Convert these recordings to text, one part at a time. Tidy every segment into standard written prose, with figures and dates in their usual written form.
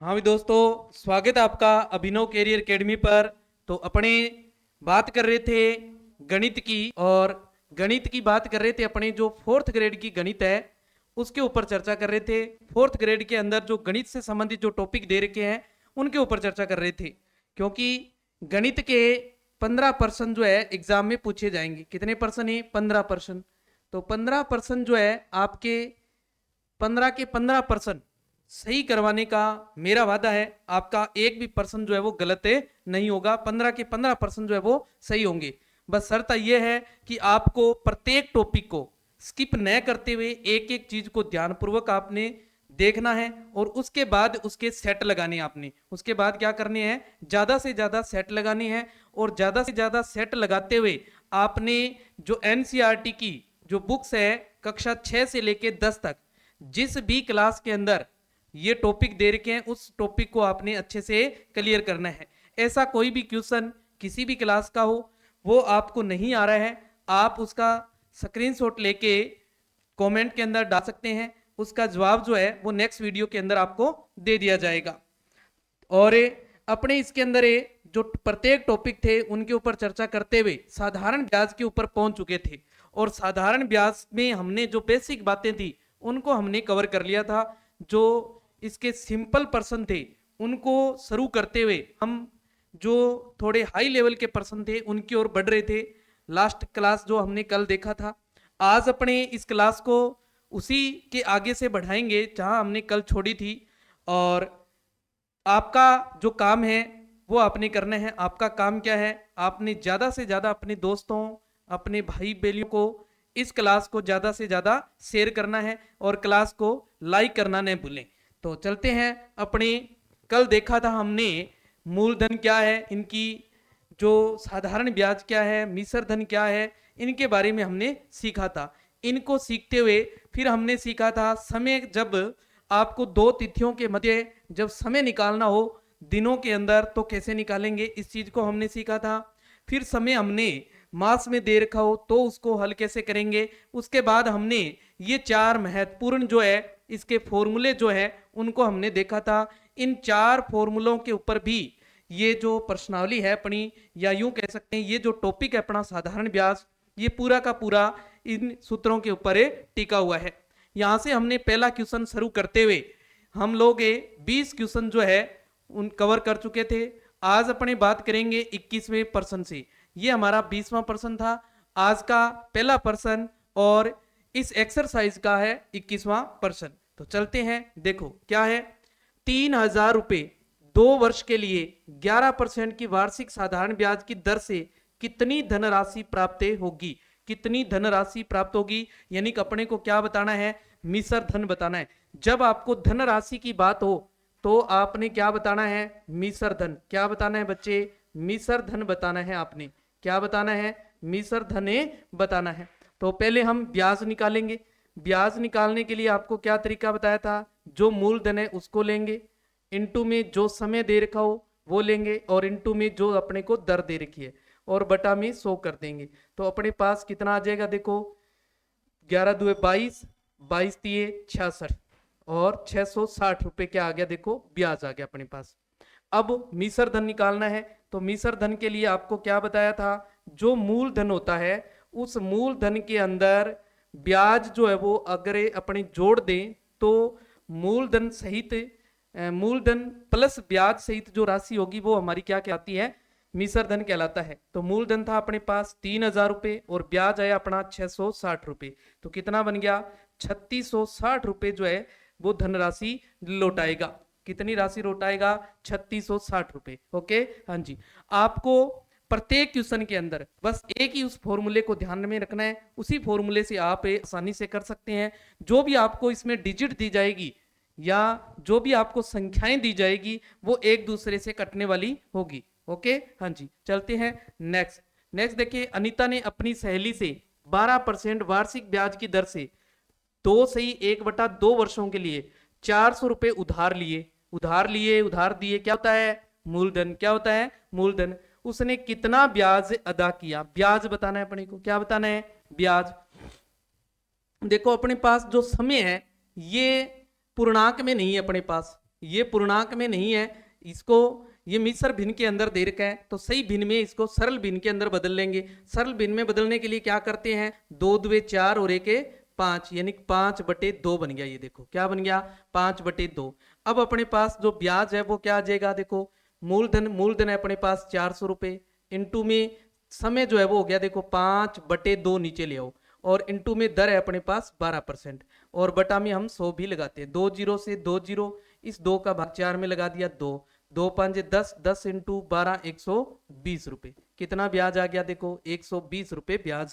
हाँ भी दोस्तों, स्वागत है आपका अभिनव कैरियर एकेडमी पर। तो अपने बात कर रहे थे गणित की, और गणित की बात कर रहे थे अपने जो फोर्थ ग्रेड की गणित है उसके ऊपर चर्चा कर रहे थे। फोर्थ ग्रेड के अंदर जो गणित से संबंधित जो टॉपिक दे रखे हैं उनके ऊपर चर्चा कर रहे थे, क्योंकि गणित के 15% जो है एग्जाम में पूछे जाएंगे। कितने परसेंट है? 15%। तो 15% जो है आपके 15 के 15% सही करवाने का मेरा वादा है। आपका एक भी पर्सन जो है वो गलत नहीं होगा, 15 के 15% जो है वो सही होंगे। बस शर्त यह है कि आपको प्रत्येक टॉपिक को स्किप न करते हुए एक एक चीज को ध्यानपूर्वक आपने देखना है, और उसके बाद उसके सेट लगाने आपने। उसके बाद क्या करने हैं? ज्यादा से ज्यादा सेट लगाने हैं, और ज्यादा से ज्यादा सेट लगाते हुए आपने जो एनसीईआरटी की जो बुक्स है कक्षा 6 से लेके 10 तक जिस भी क्लास के अंदर ये टॉपिक दे रखे हैं उस टॉपिक को आपने अच्छे से क्लियर करना है। ऐसा कोई भी क्वेश्चन किसी भी क्लास का हो, वो आपको नहीं आ रहा है, आप उसका स्क्रीनशॉट लेके कमेंट के अंदर डाल सकते हैं। उसका जवाब जो है वो नेक्स्ट वीडियो के अंदर आपको दे दिया जाएगा। और अपने इसके अंदर जो प्रत्येक टॉपिक थे उनके ऊपर चर्चा करते हुए साधारण ब्याज के ऊपर पहुंच चुके थे, और साधारण ब्याज में हमने जो बेसिक बातें थी उनको हमने कवर कर लिया था। जो इसके सिंपल पर्सन थे उनको शुरू करते हुए हम जो थोड़े हाई लेवल के पर्सन थे उनकी ओर बढ़ रहे थे। लास्ट क्लास जो हमने कल देखा था, आज अपने इस क्लास को उसी के आगे से बढ़ाएंगे जहां हमने कल छोड़ी थी। और आपका जो काम है वो आपने करना है। आपका काम क्या है? आपने ज्यादा से ज्यादा अपने दोस्तों, अपने भाई बहनों को इस क्लास को ज्यादा से ज्यादा शेयर करना है, और क्लास को लाइक करना नहीं भूलें। तो चलते हैं अपने, कल देखा था हमने मूलधन क्या है, इनकी जो साधारण ब्याज क्या है, मिश्र धन क्या है, इनके बारे में हमने सीखा था। इनको सीखते हुए फिर हमने सीखा था समय, जब आपको दो तिथियों के मध्य जब समय निकालना हो दिनों के अंदर तो कैसे निकालेंगे, इस चीज को हमने सीखा था। फिर समय हमने मास में दे रखा हो तो उसको हल कैसे करेंगे। उसके बाद हमने ये चार महत्वपूर्ण जो है इसके फॉर्मूले जो है उनको हमने देखा था। इन चार फॉर्मूलों के ऊपर भी ये जो प्रश्नावली है अपनी, या यूं कह सकते हैं ये जो टॉपिक है अपना साधारण ब्याज, ये पूरा का पूरा इन सूत्रों के ऊपर टिका हुआ है। यहां से हमने पहला क्वेश्चन शुरू करते हुए हम लोग 20 क्वेश्चन जो है उन कवर कर चुके थे। आज अपने बात करेंगे 21वें पर्सन से। ये हमारा 20वां पर्सन था, आज का पहला पर्सन, और इस एक्सरसाइज का है 21वां पर्सन। तो चलते हैं, देखो क्या है। 3,000 रुपए 2 वर्ष के लिए 11% की वार्षिक साधारण ब्याज की दर से कितनी धनराशि प्राप्त होगी? कितनी धनराशि प्राप्त होगी, यानी कि अपने को क्या बताना है? मिश्र धन बताना है। जब आपको धनराशि की बात हो तो आपने क्या बताना है? मिश्र धन। क्या बताना है बच्चे? मिश्र धन बताना है। आपने क्या बताना है? मिश्र धन बताना है। तो पहले हम ब्याज निकालेंगे। ब्याज निकालने के लिए आपको क्या तरीका बताया था? जो मूलधन है उसको लेंगे, इनटू में जो समय दे रखा हो वो लेंगे, और इनटू में जो अपने को दर दे रखी है, और बटा में 100 कर देंगे। तो अपने पास कितना आ जाएगा? देखो 11 दुए 22, 22 तिये 66, और 660 रुपए क्या आ गया? देखो ब्याज आ गया अपने पास। अब मिश्र धन निकालना है, तो मिश्र धन के लिए आपको क्या बताया था? जो मूलधन होता है उस मूलधन के अंदर ब्याज जो है वो अगर अपने जोड़ दें तो मूलधन सहित मूलधन प्लस ब्याज सहित जो राशि होगी वो हमारी क्या कहलाती है? मिश्र धन कहलाता है। तो मूलधन था अपने पास 3,000 रुपए, और ब्याज आया अपना 660 रुपए। तो कितना बन गया? 3,660 रुपए जो है वो धनराशि लौटाएगा। कितनी राशि लौटाएगा? 3,660 रुपए। ओके, हाँ जी। आपको प्रत्येक क्वेश्चन के अंदर बस एक ही उस फॉर्मूले को ध्यान में रखना है, उसी फॉर्मूले से आप आसानी से कर सकते हैं। जो भी आपको इसमें डिजिट दी जाएगी या जो भी आपको संख्याएं दी जाएगी वो एक दूसरे से कटने वाली होगी। ओके, हाँ जी। चलते हैं नेक्स्ट। नेक्स्ट देखिए, अनीता ने अपनी सहेली से 12% वार्षिक ब्याज की दर से 2 वर्षों के लिए 400 रुपए उधार लिए। उधार लिए, उधार दिए, क्या होता है? मूलधन। क्या होता है? मूलधन। उसने कितना ब्याज अदा किया? ब्याज बताना है अपने को। क्या बताना है? ब्याज। देखो अपने पास जो समय है ये पूर्णांक में नहीं है अपने पास, ये पूर्णांक में नहीं है, इसको ये मिश्र भिन्न के अंदर दे रखा है, तो सही भिन्न में इसको सरल भिन्न के अंदर बदल लेंगे। सरल भिन्न में बदलने के लिए क्या करते हैं, 2 दुए 4 और 1 5, यानी 5/2 बन गया। ये देखो क्या बन गया, 5/2। अब अपने पास जो ब्याज है वो क्या आ जाएगा, देखो मूलधन है अपने पास 400 रुपये, इंटू में समय जो है वो हो गया देखो 5/2 नीचे ले आओ, और इंटू में दर है अपने पास 12%, और बटा में हम 100 भी लगाते हैं। 2 जीरो से 2 जीरो, इस 2 का भाग 4 में लगा दिया 2, 2 5 10, 10 इंटू 12 120 रुपये। कितना ब्याज आ गया, देखो 120 रुपये ब्याज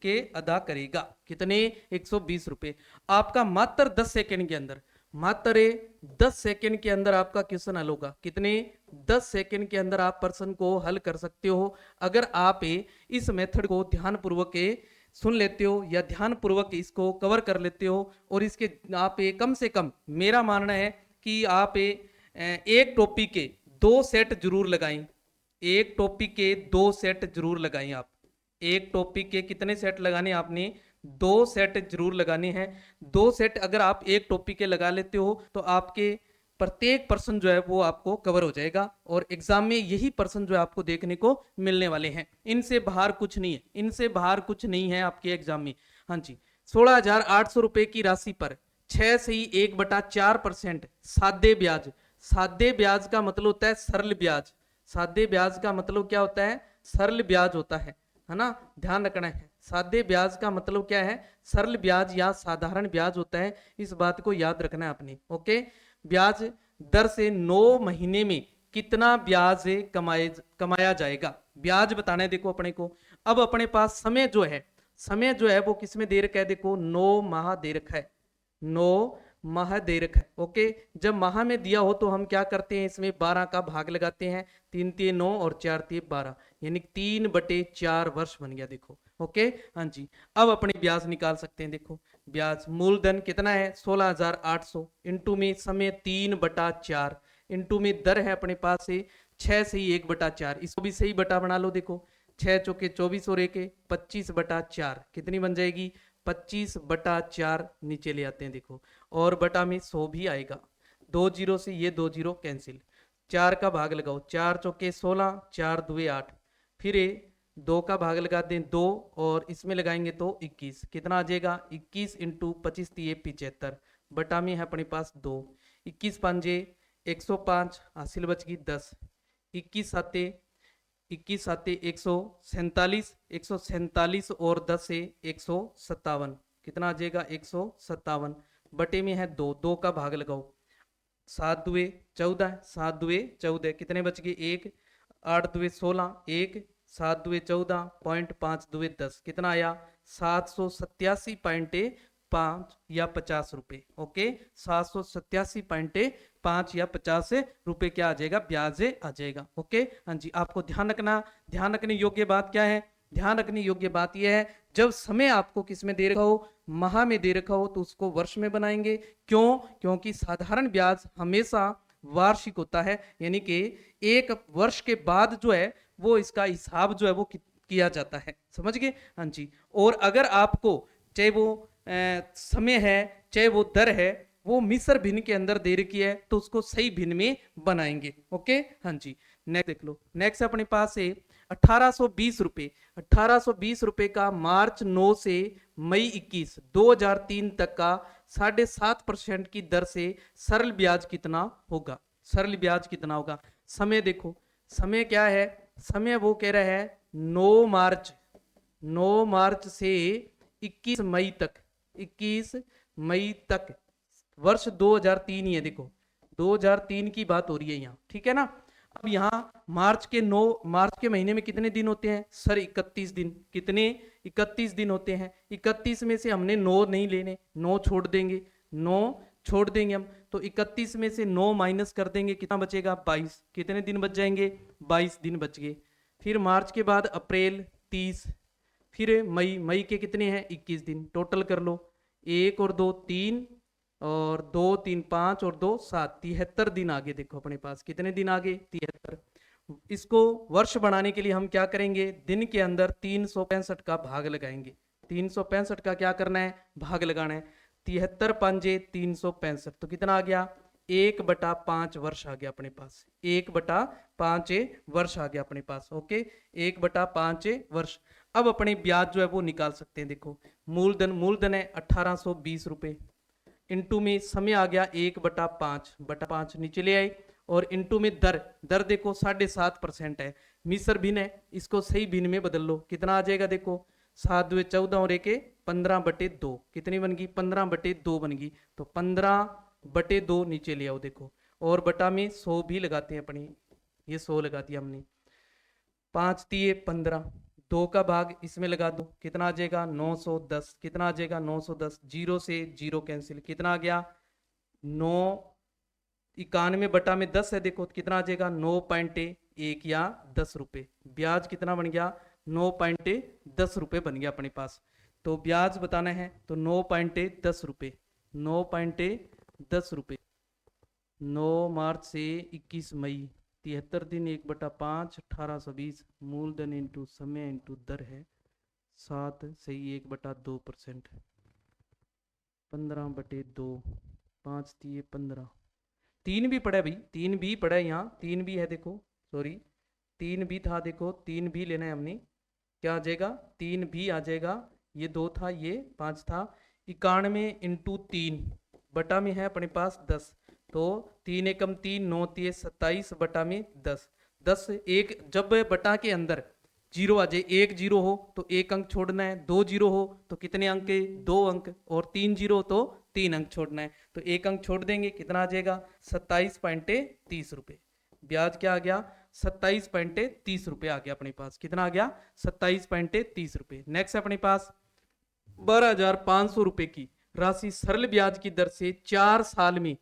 के अदा करेगा। कितने, 120 रुपये। आपका मात्र 10 सेकंड के अंदर, मात्र 10 सेकंड के अंदर आपका क्वेश्चन हल होगा। कितने, 10 सेकंड के अंदर आप प्रश्न को हल कर सकते हो, अगर आप इस मेथड को ध्यान पूर्वक सुन लेते हो या ध्यान पूर्वक इसको कवर कर लेते हो। और इसके आप कम से कम, मेरा मानना है कि आप एक टॉपिक के 2 सेट जरूर लगाएं, एक टॉपिक के 2 सेट जरूर लगाएं। आप एक टॉपिक के कितने सेट लगाने, आपने 2 सेट जरूर लगाने हैं। 2 सेट अगर आप एक टॉपिक के लगा लेते हो तो आपके प्रत्येक प्रश्न जो है वो आपको कवर हो जाएगा, और एग्जाम में यही प्रश्न जो है आपको देखने को मिलने वाले हैं। इनसे बाहर कुछ नहीं है, इनसे बाहर कुछ नहीं है आपके एग्जाम में। हाँ जी, 16,800 रुपए की राशि पर 6 से ही 1/4% सादे ब्याज। सादे ब्याज का मतलब होता है सरल ब्याज। सादे ब्याज का मतलब क्या होता है, सरल ब्याज होता है ना, ध्यान रखना है। सादे ब्याज का मतलब क्या है, सरल ब्याज या साधारण ब्याज होता है, इस बात को याद रखना है आपने। ओके, ब्याज दर से 9 महीने में कितना ब्याज कमाया जाएगा, ब्याज बताना है देखो अपने को। अब अपने पास समय जो है, समय जो है वो किसमें दे रखा है, देखो 9 माह दे रखा है, 9 माह दे रखा है। ओके, जब माह में दिया हो तो हम क्या करते हैं, इसमें 12 का भाग लगाते हैं, 3 3 9 और 4 3 12, यानी 3/4 वर्ष बन गया। देखो ओके, हाँ जी। अब अपने ब्याज निकाल सकते हैं। देखो ब्याज मूलधन कितना है 16,800, इंटू में समय 3/4, इंटू में दर है अपने पास से 6 से ही 1/4, इसको भी सही बटा बना लो। देखो 6 चौके 24 और 1 25/4, कितनी बन जाएगी, 25/4 नीचे ले आते हैं। देखो और बटा में 100 भी आएगा, 2 जीरो से ये 2 जीरो कैंसिल, 4 का भाग लगाओ, 4 चौके 16, 4 दुए 8, फिर 2 का भाग लगा दें 2, और इसमें लगाएंगे तो 21, कितना आ जाएगा 21 इंटू 25 75, बटा में है अपने पास 2, 21 5 105, हासिल बच गई 10, 21 साते 147, 147 और 10 से 157, कितना आ जाएगा 157, बटे में है 2, 2 का भाग लगाओ, 7 दुए 14, 7 दुए 14, कितने बच गए 1, 8 दुए 16, 1, 7 दुए 14, 0.5 दुए 10, कितना आया 787.5 या 50 रुपए। ओके, 787.5 या 50 रुपए क्या आ जाएगा, ब्याज आ जाएगा। ओके, हाँ जी। आपको ध्यान रखना, ध्यान रखने योग्य बात क्या है, ध्यान रखने योग्य बात यह है, जब समय आपको किस में दे रखा हो, माह में दे रखा हो, तो उसको वर्ष में बनाएंगे। क्यों, क्योंकि साधारण ब्याज हमेशा वार्षिक होता है, यानी कि एक वर्ष के बाद जो है वो इसका हिसाब जो है वो किया जाता है। समझ गए, हाँ जी। और अगर आपको चाहे वो समय है चाहे वो दर है, वो मिश्र भिन्न के अंदर दे रखी है, तो उसको सही भिन्न में बनाएंगे। ओके, हाँ जी। नेक्स्ट देख लो, नेक्स्ट अपने पास है 1820 रुपए। 1820 रुपए का मार्च 9 से मई 21 2003 तक का 7.5% की दर से सरल ब्याज कितना होगा, सरल ब्याज कितना होगा। समय देखो, समय क्या है, समय वो कह रहा है 9 मार्च से 21 मई तक, 21 मई तक, वर्ष 2003 ही है। देखो 2003 की बात हो रही है यहाँ, ठीक है ना। अब यहाँ मार्च के महीने में कितने दिन होते हैं सर, 31 दिन। कितने, 31 दिन होते हैं। 31 में से हमने 9 नहीं लेने, 9 छोड़ देंगे, 9 छोड़ देंगे हम, तो 31 में से 9 माइनस कर देंगे, कितना बचेगा 22। कितने दिन बच जाएंगे, 22 दिन बच गए। फिर मार्च के बाद अप्रैल 30, फिर मई के कितने हैं 21 दिन, टोटल कर लो, 1 और 2 3, और 2 3 5 और 2 7, 73 दिन आगे। देखो अपने पास कितने दिन आगे, 73। इसको वर्ष बनाने के लिए हम क्या करेंगे, दिन के अंदर 365 का भाग लगाएंगे। 365 का क्या करना है, भाग लगाना है। 73 5 365, तो कितना आ गया 1/5 वर्ष आ गया अपने पास, 1/5 वर्ष आ गया अपने पास। ओके, 1/5 वर्ष। अब अपने ब्याज जो है वो निकाल सकते हैं। देखो मूलधन है 1820 रुपए, इंटू में समय आ गया 1/5 नीचे ले आए, और इंटू में दर, दर देखो 7.5% है, मिश्र भिन्न है, इसको सही भिन्न में बदल लो, कितना आ जाएगा देखो 7 दुए 14 और 1 15/2, कितनी बन गई 15/2 बन गई। तो 15/2 नीचे ले आओ देखो, और बटा में 100 भी लगाते हैं अपनी, ये 100 लगा दिया हमने, 5 तिये 15, 2 का भाग इसमें लगा दो, कितना आ जाएगा 910, कितना आ जाएगा 910, 0 से 0 कैंसिल, कितना आ गया 991 में 10 है, देखो कितना आ जाएगा 9.1 या 10 रुपए। ब्याज कितना बन गया 9.10 रुपए बन गया अपने पास। तो ब्याज बताना है तो 9.10 रुपए, 9.10 रुपए, 9 मार्च से 21 मई 73 दिन, 1/5 1820, मूलधन इंटू समय इंटू दर है 7 सही 1/2%, 15/2, 5 तिये 15, 3 भी पड़ा है भाई, 3 भी पड़ा है यहाँ, 3 भी है देखो, सॉरी 3 भी था, देखो 3 भी लेना है हमने, क्या आ जाएगा 3 भी आ जाएगा, ये 2 था ये 5 था, 91 इंटू 3 बटा में है अपने पास 10, तो 3 एकम 3, 9 तिये 27 बटा में 10, 10 एक जब बटा के अंदर जीरो आ जाए, 1 0 हो तो 1 अंक छोड़ना है, 2 0 हो तो कितने अंक है 2 अंक, और 3 0 हो तो 3 अंक छोड़ना है, तो 1 अंक छोड़ देंगे, कितना आ जाएगा 27.30 रुपए। ब्याज क्या आ गया 27.30 रुपए आ गया अपने पास, कितना आ गया 27.30 रुपए। नेक्स्ट अपने पास 12,500 रुपए की राशि सरल ब्याज की दर से 4 साल में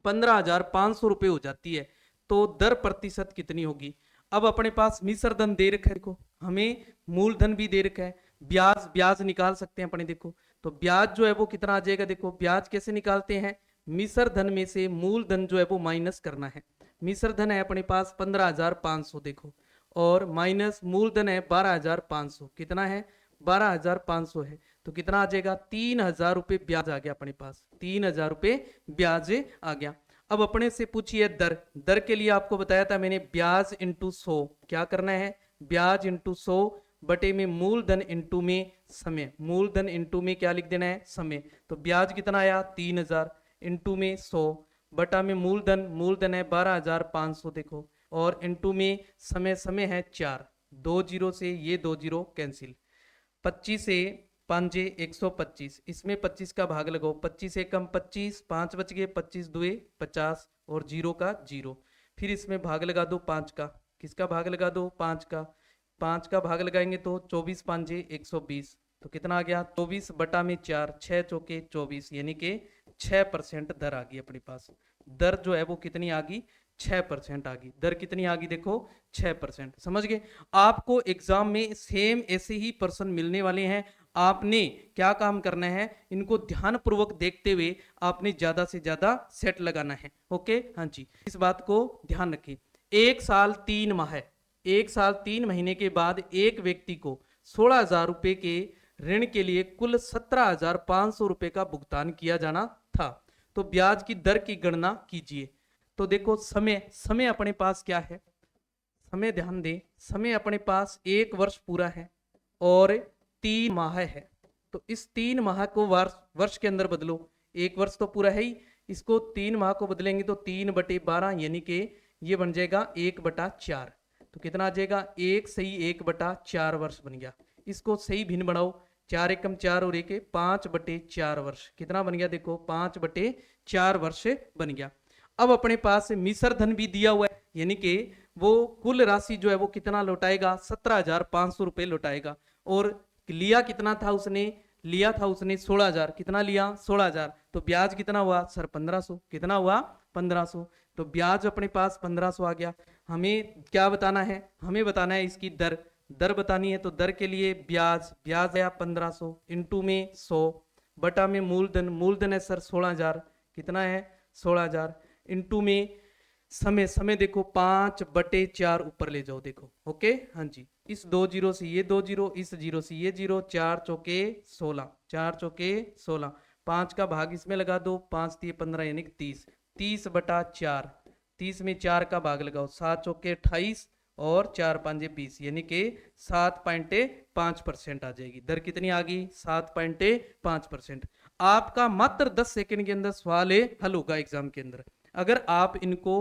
15,500 रुपए हो जाती है, तो दर प्रतिशत कितनी होगी। अब अपने पास मिश्र धन दे रखा है, देखो हमें मूलधन भी दे रखा है, ब्याज ब्याज निकाल सकते हैं अपने, देखो तो ब्याज जो है वो कितना आ जाएगा, देखो ब्याज कैसे निकालते हैं, मिश्र धन में से मूलधन जो है वो माइनस करना है। मिश्र धन है अपने पास 15,500 देखो, और माइनस मूलधन है 12,500, कितना है 12,500 है, तो कितना आ जाएगा 3,000 रुपये ब्याज आ गया अपने पास, 3,000 रुपये ब्याज आ गया। अब अपने से पूछिए दर, दर के लिए आपको बताया था मैंने ब्याज इंटू 100, क्या करना है ब्याज इंटू 100 बटे में मूलधन इंटू में समय, मूलधन इंटू में क्या लिख देना है समय, तो ब्याज कितना आया 3,000 इंटू में 100 बटा में मूलधन, मूलधन है 12,500 देखो, और इंटू में समय, समय है 4, 2 0 से ये 2 0 कैंसिल, 25 से 5 125, इसमें 25 का भाग लगाओ, 25 से कम 25, 5 बच गए, 25 दुए 50 और 0 का 0, फिर इसमें भाग लगा दो 5 का, किसका भाग लगा दो 5 का, 5 का भाग लगाएंगे तो 24 5 120, तो कितना आ गया 24 बटा में 4, 6 चौके 24, यानी कि 6% दर आ गई अपने पास। दर जो है वो कितनी आ गई 6% आ गई, दर कितनी आ गई देखो 6%, समझ गए। आपको एग्जाम में सेम ऐसे ही प्रश्न मिलने वाले हैं, आपने क्या काम करना है इनको ध्यान पूर्वक देखते हुए आपने ज्यादा से ज्यादा सेट लगाना है। ओके हाँ जी, इस बात को ध्यान रखें। 1 साल 3 माह है, 1 साल 3 महीने के बाद एक व्यक्ति को 16,000 रुपए के ऋण के लिए कुल 17,500 रुपए का भुगतान किया जाना था, तो ब्याज की दर की गणना कीजिए। तो देखो समय, समय अपने पास क्या है, समय ध्यान दें, समय अपने पास 1 वर्ष पूरा है और 3 माह है, तो इस 3 माह को वर्ष के अंदर बदलो, 1 वर्ष तो पूरा है ही, इसको 3 माह को बदलेंगे तो 3/12 यानी कि ये बन जाएगा 1/4, तो कितना आ जाएगा 1 सही 1/4 वर्ष बन गया। इसको सही भिन्न बनाओ, 4 एकम 4 और 1 5/4 वर्ष, कितना बन गया देखो 5/4 वर्ष बन गया। अब अपने पास मिश्र धन भी दिया हुआ है, यानी कि वो कुल राशि जो है वो कितना लौटाएगा 17,500 रुपए लौटाएगा, और लिया कितना था उसने, लिया था उसने 16,000, कितना लिया 16,000, तो ब्याज कितना हुआ सर 1,500, कितना हुआ 1,500, तो ब्याज अपने पास 1,500 आ गया। हमें क्या बताना है, हमें बताना है इसकी दर, दर बतानी है, तो दर के लिए ब्याज, ब्याज आया 1,500 इंटू में 100 बटा में मूलधन, मूलधन है सर 16,000, कितना है 16,000 इंटू में समय, समय देखो 5/4 ऊपर ले जाओ देखो। ओके हाँ जी, इस 2 0 से ये 2 0, इस 0 से ये 0, 4 चौके 16, 4 चौके 16, 5 का भाग इसमें लगा दो, 5 3 15 यानी 30, 30/4, 30 में 4 का भाग लगाओ, 7 चौके 28 और 4 पंजे 20, यानी कि 7.5% आ जाएगी। दर कितनी आ गई? 7.5%। आपका मात्र 10 सेकंड के अंदर सवाल हल होगा एग्जाम के अंदर, अगर आप इनको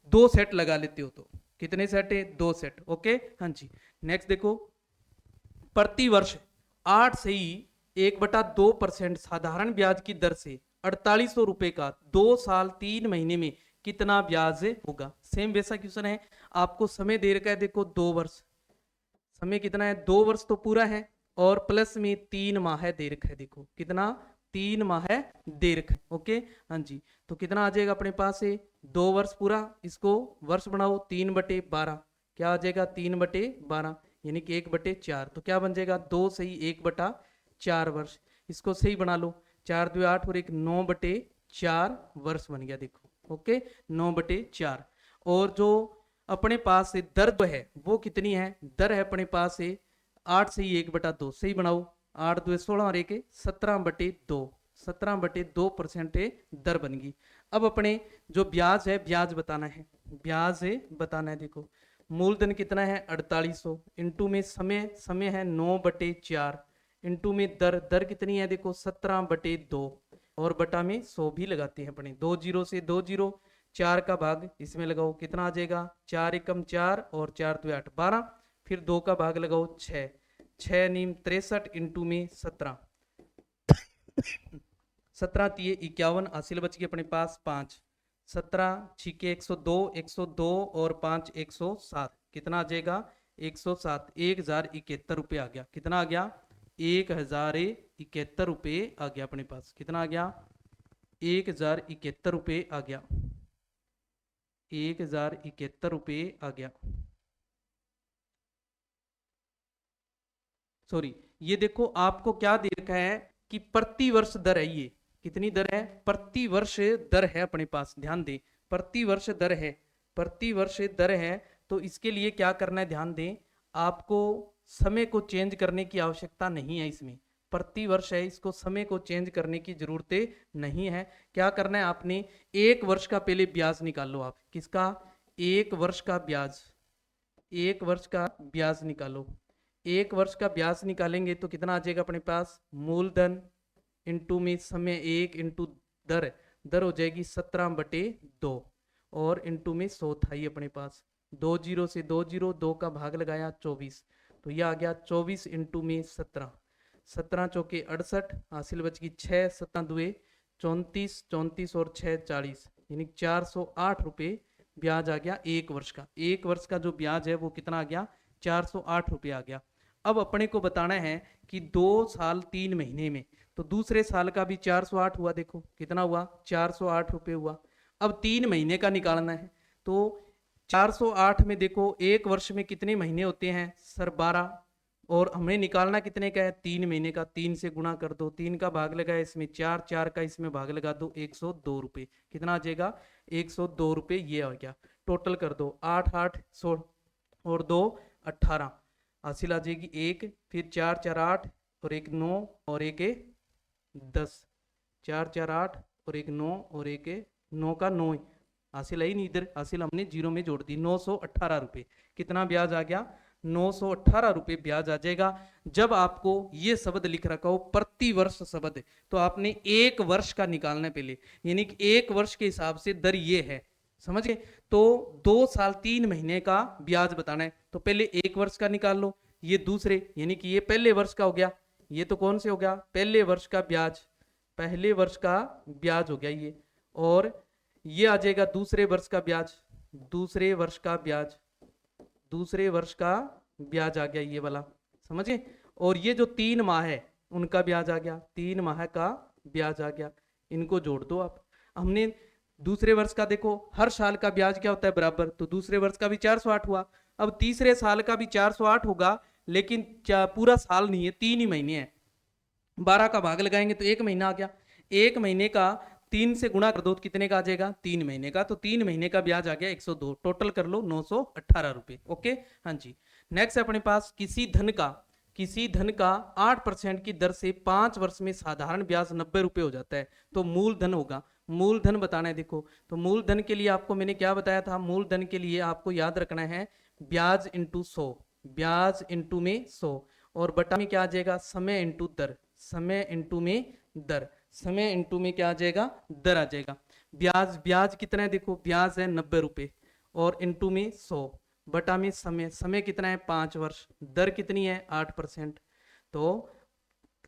2 सेट लगा लेते हो तो। कितने सेट है? 2 सेट। ओके, हाँ जी। नेक्स्ट देखो, प्रति वर्ष 8 से ही 1/2% साधारण ब्याज की दर से 4800 रुपए का 2 साल 3 महीने में कितना ब्याज होगा? सेम वैसा क्वेश्चन है। आपको समय दे रखा है, देखो 2 वर्ष। समय कितना है? 2 वर्ष तो पूरा है, और प्लस में 3 माह दे रखा है। देखो कितना? 3 माह दे रखा है। ओके, हाँ जी। तो कितना आ जाएगा अपने पास है? 2 वर्ष पूरा, इसको वर्ष बनाओ, 3/12। क्या आ जाएगा? 3/12, यानी कि 1/4। तो क्या बन जाएगा? 2 सही 1/4 वर्ष। इसको सही बना लो, 4 2 8 और 1 9/4 वर्ष बन गया। देखो ओके, 9/4। और जो अपने पास से दर है वो कितनी है? दर है अपने पास से 8 से ही 1/2, सही बनाओ, 8 2 16 और 1 17/2, 17/2% दर बन गई। अब अपने जो ब्याज है, ब्याज बताना है, ब्याज बताना है। देखो मूलधन कितना है? 4800, इंटू में समय, समय है 9/4, इंटू में दर, दर कितनी है? देखो 17/2, और बटा में 100 भी लगाते हैं अपने। 2 0 से 2 0, 4 का भाग इसमें लगाओ, कितना आ जाएगा? 4 एकम 4 और 4 2 8 12, फिर 2 का भाग लगाओ 6, 6 नीम 63, इंटू में 17, 17 3 51, हासिल बच गई अपने पास 5, 17 छिके 102, 102 और 5 107, कितना आ जाएगा? 107, 1071 रुपये आ गया। कितना आ गया? 1071 रुपये आ गया अपने पास। कितना आ गया? 1071 रुपये आ गया, 1071 रुपये आ गया। सॉरी, ये देखो आपको क्या दे रखा है कि प्रति वर्ष दर है। ये कितनी दर है? प्रति वर्ष दर है अपने पास, ध्यान दें, प्रति वर्ष दर है, प्रति वर्ष दर है। तो इसके लिए क्या करना है? ध्यान दें, आपको समय को चेंज करने की आवश्यकता नहीं है। इसमें प्रति वर्ष है, इसको समय को चेंज करने की जरूरत नहीं है। क्या करना है आपने? 1 वर्ष का पहले ब्याज निकाल लो। आप किसका? 1 वर्ष का ब्याज, 1 वर्ष का ब्याज निकालो। 1 वर्ष का ब्याज निकालेंगे तो कितना आ जाएगा अपने पास? मूलधन इंटू में समय 1 इंटू दर, दर हो जाएगी 17/2, और इंटू में 100 था ही अपने पास। 2 0 से 2 0, 2 का भाग लगाया 24, तो यह आ गया 24 इंटू में 17, 17 चौके 68, हासिल बच गई 6, 7 2 34, 34 और 6 40, यानी 408 रुपये ब्याज आ गया 1 वर्ष का। 1 वर्ष का जो ब्याज है वो कितना आ गया? 408 रुपये आ गया। अब अपने को बताना है कि 2 साल 3 महीने में, तो दूसरे साल का भी 408 हुआ। देखो कितना हुआ? 408 रुपये हुआ। अब 3 महीने का निकालना है, तो 408 में देखो 1 वर्ष में कितने महीने होते हैं सर? 12, और हमें निकालना कितने का है? 3 महीने का। 3 से गुणा कर दो, 3 का भाग लगाया इसमें 4, 4 का इसमें भाग लगा दो, 102 रुपये। कितना आ जाएगा? 102 रुपये। ये आ गया। टोटल कर दो, 8 8 16 और 2 18, हासिल आ जाएगी 1, फिर 4 4 8 और 1 9 और 1 10, 4 4 8 और 1 9 और 1 9 का 9, हासिल आई नहीं, इधर हासिल हमने जीरो में जोड़ दी। 918 रुपये कितना ब्याज आ गया? 918 रुपये ब्याज आ जाएगा। जब आपको ये शब्द लिख रखा हो प्रति वर्ष शब्द, तो आपने 1 वर्ष का निकालना है पहले, यानी कि 1 वर्ष के हिसाब से दर ये है, समझ गए? तो 2 साल 3 महीने का ब्याज बताना है, तो पहले 1 वर्ष का निकाल लो। ये दूसरे, यानी कि ये पहले वर्ष का हो गया। ये तो कौन से हो गया? पहले वर्ष का ब्याज, पहले वर्ष का ब्याज हो गया ये। और ये आ जाएगा दूसरे वर्ष का ब्याज, दूसरे वर्ष का ब्याज, दूसरे वर्ष का ब्याज आ गया ये वाला, समझे? और ये जो 3 माह है उनका ब्याज आ गया, 3 माह का ब्याज आ गया। इनको जोड़ दो आप। हमने दूसरे वर्ष का, देखो हर साल का ब्याज क्या होता है? बराबर। तो दूसरे वर्ष का भी 408 हुआ। अब तीसरे साल का भी 408 होगा, लेकिन पूरा साल नहीं है, 3 ही महीने हैं। 12 का भाग लगाएंगे तो 1 महीना आ गया। 1 महीने का 3 से गुणा कर दो तो कितने का आ जाएगा? 3 महीने का। तो 3 महीने का ब्याज आ गया 102। टोटल कर लो 918 रुपये। ओके, हाँ जी। नेक्स्ट है अपने पास, किसी धन का 8% की दर से 5 वर्ष में साधारण ब्याज 90 रुपये हो जाता है, तो मूलधन होगा मूलधन बताना है। देखो तो मूलधन के लिए आपको मैंने क्या बताया था, मूलधन के लिए आपको याद रखना है ब्याज इंटू 100, ब्याज इंटू में 100, और बटा में क्या आ जाएगा, समय इंटू दर, समय इंटू में दर, समय इंटू में क्या आ जाएगा, दर आ जाएगा। ब्याज, ब्याज कितना है, देखो ब्याज है 90 रुपए, और इंटू में 100, बटा में समय, समय कितना है 5 वर्ष, दर कितनी है 8%। तो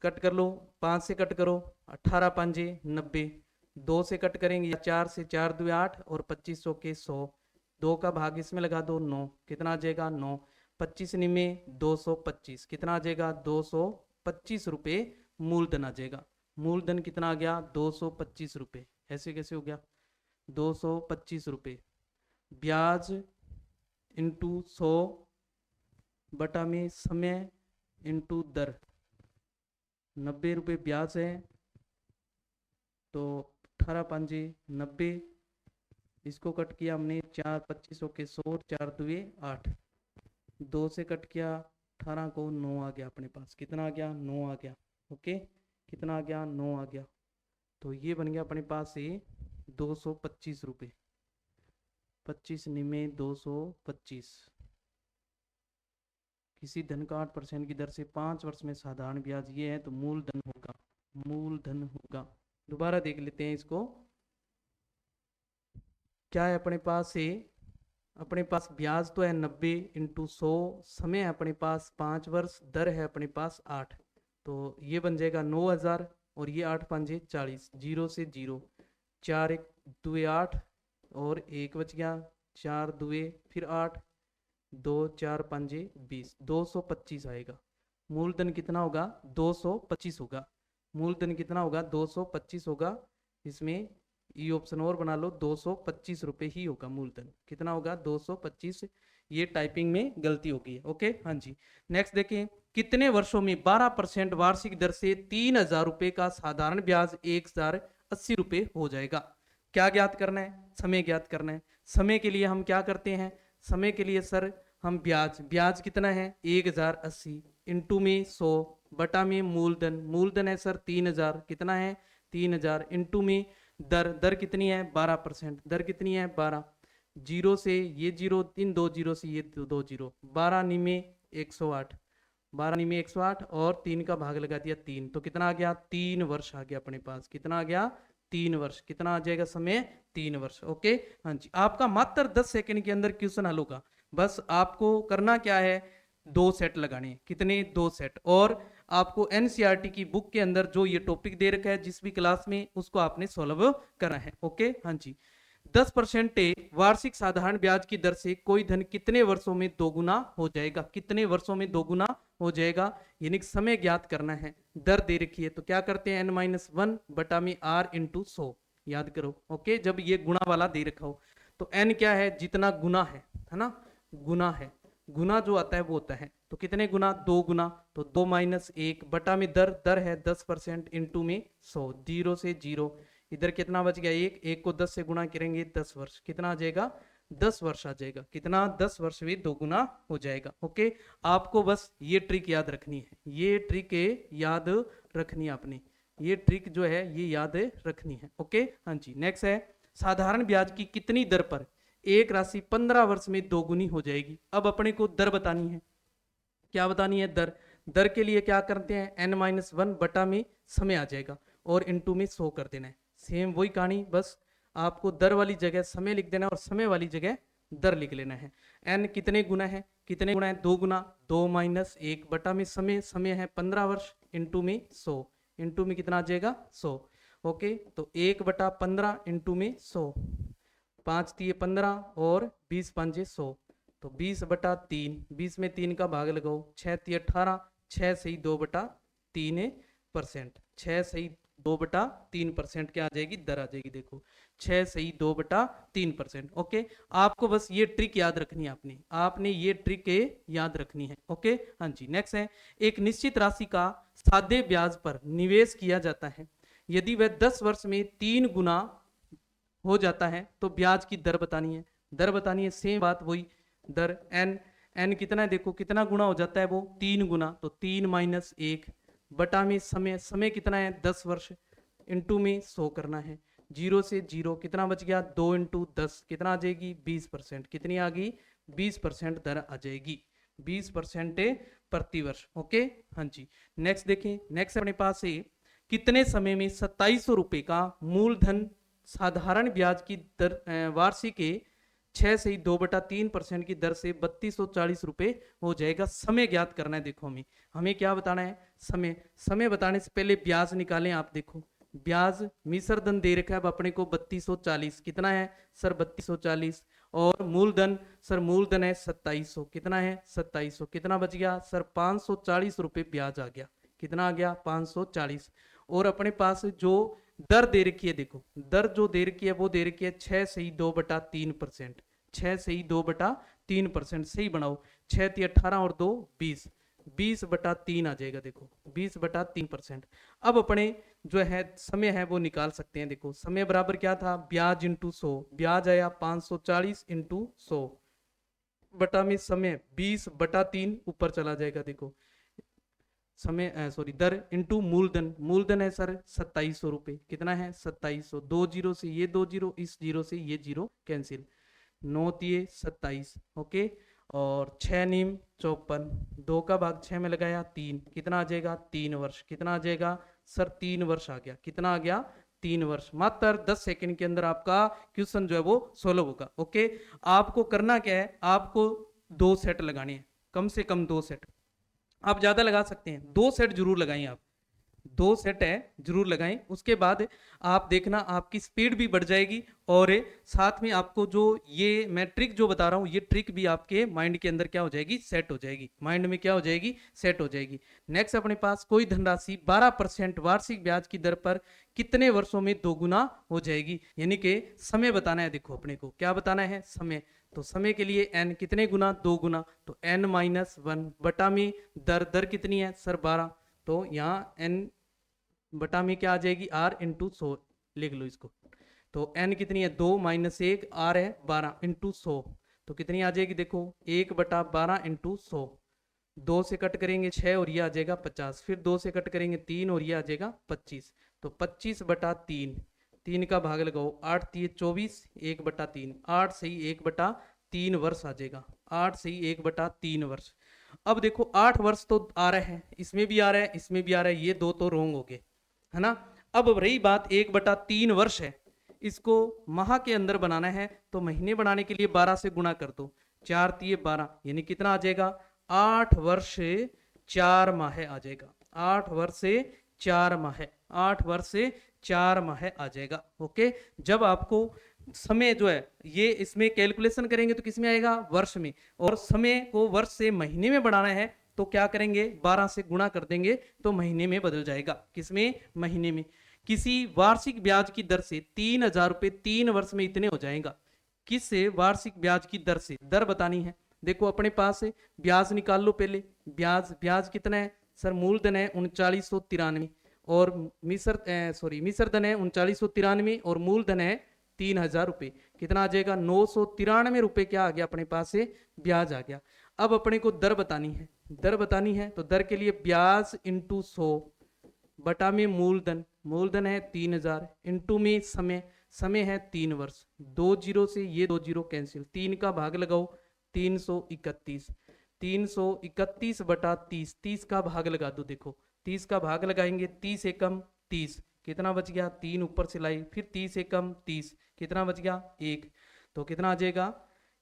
कट कर लो, 5 से कट करो, 18 पंजे 90, 2 से कट करेंगे, 4 से 4 2 8, और 2500 के 100, 2 का भाग इसमें लगा दो 9, कितना आ जाएगा 9, 25 निमे 225, कितना आ जाएगा 225 रुपये मूलधन आ जाएगा। मूलधन कितना आ गया 225 रुपये, ऐसे कैसे हो गया 225 रुपये, ब्याज इंटू 100 बटा में समय इंटू दर, 90 रुपये ब्याज है, तो 18 पंजे 90, इसको कट किया हमने 4 2500 के 100, 4 दुए 8, 2 से कट किया 18 को 9 आ गया अपने पास, कितना आ गया 9 आ गया। ओके, कितना आ गया 9 आ गया, तो ये बन गया अपने पास ये 225 रुपये, 25 निमे 225, किसी धन का 8% की दर से 5 वर्ष में साधारण ब्याज ये है, तो मूलधन होगा, मूलधन होगा। दोबारा देख लेते हैं इसको, क्या है अपने पास से, अपने पास ब्याज तो है 90 इंटू 100, समय है अपने पास 5 वर्ष, दर है अपने पास 8, तो ये बन जाएगा 9000, और ये 8 पंजे 40, 0 से 0, 4 1 दुए 8, और 1 बच गया, 4 दुए फिर 8, 2 4 पंजे 20, 225 आएगा। मूलधन कितना होगा 225 होगा, मूलधन कितना होगा 225 होगा, इसमें ये ऑप्शन और बना लो, 225 रुपये ही होगा मूलधन, कितना होगा 225, ये टाइपिंग में गलती होगी। ओके हाँ जी, नेक्स्ट देखें, कितने वर्षों में 12% वार्षिक दर से 3000 रुपये का साधारण ब्याज 1080 रुपये हो जाएगा। क्या ज्ञात करना है, समय ज्ञात करना है। समय के लिए हम क्या करते हैं, समय के लिए सर हम ब्याज, ब्याज कितना है 1080 इंटू में 100 बटा में मूलधन, मूलधन है सर 3000, कितना है 3000, इंटू में दर, दर कितनी है 12%, दर कितनी है 12, 0 से ये 0, इन 2 0 से ये 2 0, 12 निमे 108, 12 निमे 108, और 3 का भाग लगा दिया 3, तो कितना आ गया 3 वर्ष आ गया अपने पास, कितना आ गया 3 वर्ष, कितना आ जाएगा समय 3 वर्ष। ओके हाँ जी, आपका मात्र 10 सेकंड के अंदर क्वेश्चन हल होगा, बस आपको करना क्या है 2 सेट लगाने, कितने 2 सेट, और आपको एनसीईआरटी की बुक के अंदर जो ये टॉपिक दे रखा है जिस भी क्लास में, उसको आपने सॉल्व करना है। ओके हाँ जी, 10% वार्षिक साधारण ब्याज की दर से कोई धन कितने वर्षों में दोगुना हो जाएगा, कितने वर्षों में दोगुना हो जाएगा, यानी समय ज्ञात करना है। दर दे रखी है तो क्या करते हैं n-1 बटा में r इंटू 100, याद करो। ओके, जब ये गुणा वाला दे रखा हो तो n क्या है, जितना गुना है ना, गुना है, गुना जो आता है वो होता है, तो कितने गुना 2 गुना, तो 2 - 1 बटा में दर, दर है 10% इंटू में 100, 0 से 0, इधर कितना बच गया 1, 1 को 10 से गुणा करेंगे 10 वर्ष, कितना आ जाएगा 10 वर्ष आ जाएगा, कितना 10 वर्ष में 2 गुना हो जाएगा। ओके, आपको बस ये ट्रिक याद रखनी है, ये ट्रिक याद रखनी है आपने, ये ट्रिक जो है ये याद रखनी है। ओके हाँ जी, नेक्स्ट है, साधारण ब्याज की कितनी दर पर एक राशि 15 वर्ष में दोगुनी हो जाएगी। अब अपने को दर बतानी है, क्या बतानी है दर, दर के लिए क्या करते हैं n-1 बटा में समय आ जाएगा, और इंटू में 100 कर देना है, सेम वही कहानी, बस आपको दर वाली जगह समय लिख देना है और समय वाली जगह दर लिख लेना है। n कितने गुना है, कितने गुना है 2 गुना, 2 - 1 बटा में समय, समय है 15 वर्ष, इंटू में 100, इंटू में कितना आ जाएगा 100। ओके, तो 1 बटा 15 इंटू में 100, 5 तिये 15 और 20 पंजे 100, तो 20 बटा 3, 20 में 3 का भाग लगाओ, 6 तिये 18, 6 सही 2 बटा 3%, 6 सही 2 बटा 3% क्या आ जाएगी दर आ जाएगी, देखो 6 सही 2 बटा 3%। ओके, आपको बस ये ट्रिक याद रखनी है, आपने ये ट्रिक याद रखनी है। ओके हाँ जी, नेक्स्ट है, एक निश्चित राशि का सादे ब्याज पर निवेश किया जाता है, यदि वह 10 वर्ष में 3 गुना हो जाता है तो ब्याज की दर बतानी है, दर बतानी है, सेम बात वही दर, n कितना है, देखो कितना गुना हो जाता है वो 3 गुना, तो 3 - 1 बटा में समय, समय कितना है 10 वर्ष, इंटू में 100 करना है, जीरो से जीरो, कितना बच गया 2 इंटू 10, कितना आ जाएगी 20%, कितनी आ गई 20% दर आ जाएगी, 20% प्रतिवर्ष। ओके हाँ जी। नेक्स्ट देखें, नेक्स्ट अपने पास है कितने समय में 2700 रुपए का मूलधन साधारण ब्याज की दर वार्षिक के 6 से 2/3% की दर से 3240 रुपए हो जाएगा। समय ज्ञात करना है। देखो हमें क्या बताना है, समय। समय बताने से पहले ब्याज निकालें। आप देखो ब्याज मिश्र धन दे रखा है अब अपने को 3240, कितना है सर 3240, और मूलधन सर मूलधन है 2700, कितना है 2700, कितना बच गया सर 540 रुपए ब्याज आ गया, कितना आ गया 540। और अपने पास जो दर दे रखी है, देखो दर जो दे रखी है वो दे रखी है 6 से 2/3%, 6 से 2/3%, सही बनाओ, 6 × 18 और 2 20, 20/3 आ जाएगा। देखो 20/3%। अब अपने जो है समय है वो निकाल सकते हैं। देखो समय बराबर क्या था, ब्याज इंटू 100, ब्याज आया 540 इंटू 100 बटा में समय 20/3 ऊपर चला जाएगा। देखो समय सॉरी दर इंटू मूलधन, मूलधन है सर 2700 रुपए, कितना है 2700, 2 जीरो से ये 2 जीरो, इस जीरो से ये जीरो कैंसिल, 9 तिये 27। ओके, और 6 नीम 54, 2 का भाग 6 में लगाया 3, कितना आ जाएगा 3 वर्ष, कितना आ जाएगा सर 3 वर्ष आ गया, कितना आ गया 3 वर्ष। मात्र 10 सेकंड के अंदर आपका क्वेश्चन जो है वो सोल्व होगा। ओके, आपको करना क्या है, आपको 2 सेट लगाने हैं, कम से कम 2 सेट, आप ज्यादा लगा सकते हैं, 2 सेट जरूर लगाएं आप, 2 सेट है जरूर लगाएं। उसके बाद आप देखना आपकी स्पीड भी बढ़ जाएगी, और साथ में आपको जो ये मैं ट्रिक जो बता रहा हूं ये ट्रिक भी आपके माइंड के अंदर क्या हो जाएगी, सेट हो जाएगी, माइंड में क्या हो जाएगी, सेट हो जाएगी। नेक्स्ट अपने पास कोई धनराशि 12% वार्षिक ब्याज की दर पर कितने वर्षों में दोगुना हो जाएगी, यानी कि समय बताना है। देखो अपने को क्या बताना है, समय। तो समय के लिए n कितने गुना, 2 गुना, तो n-1 बटा में दर, दर कितनी है सर 12, तो यहाँ n बटा में क्या आ जाएगी r इंटू 100, लिख लो इसको। तो n कितनी है 2 - 1, r है 12 इंटू 100, तो कितनी आ जाएगी, देखो 1/12 इंटू 100, 2 से कट करेंगे 6 और ये आ जाएगा 50, फिर 2 से कट करेंगे 3 और ये आ जाएगा 25, तो 25/3, 3 का भाग लगाओ, 8 × 24, 1/3, 8 सही 1/3 वर्ष आ जाएगा, 8 सही 1/3 वर्ष। अब देखो 8 वर्ष तो आ रहा है, इसमें भी आ रहा है, इसमें भी आ रहा है, ये दो तो रोंग हो गए, है ना। अब रही बात 1/3 वर्ष है, इसको माह के अंदर बनाना है, तो महीने बनाने के लिए 12 से गुणा कर दो, 4 × 12, यानी कितना आ जाएगा 8 वर्ष 4 माह आ जाएगा, 8 वर्ष 4 माह, 8 वर्ष 4 माह आ जाएगा। ओके, जब आपको समय जो है ये इसमें कैलकुलेशन करेंगे तो किसमें आएगा, वर्ष में, और समय को वर्ष से महीने में बढ़ाना है तो क्या करेंगे 12 से गुणा कर देंगे तो महीने में बदल जाएगा, किसमें, महीने में। किसी वार्षिक ब्याज की दर से 3000 रुपए 3 वर्ष में इतने हो जाएगा, किससे, वार्षिक ब्याज की दर से, दर बतानी है। देखो अपने पास है ब्याज निकाल लो पहले, ब्याज, ब्याज कितना है सर, मूलधन है 3993, और मिश्र धन है 3993, और मूलधन है 3000 रुपए, कितना आ जाएगा 993 रुपए, क्या आ गया अपने पास से ब्याज आ गया। अब अपने को दर बतानी है, दर बतानी है, तो दर के लिए ब्याज इंटू 100 बटा में मूलधन, मूलधन है 3000 इंटू में समय, समय है 3 वर्ष, 2 जीरो से ये 2 जीरो कैंसिल, 3 का भाग लगाओ 331, 331/30, 30 का भाग लगा दो। देखो 30 का भाग लगाएंगे, 30 एकम 30, कितना बच गया 3 ऊपर से लाई, फिर 30 एकम 30, कितना बच गया 1, तो कितना आ जाएगा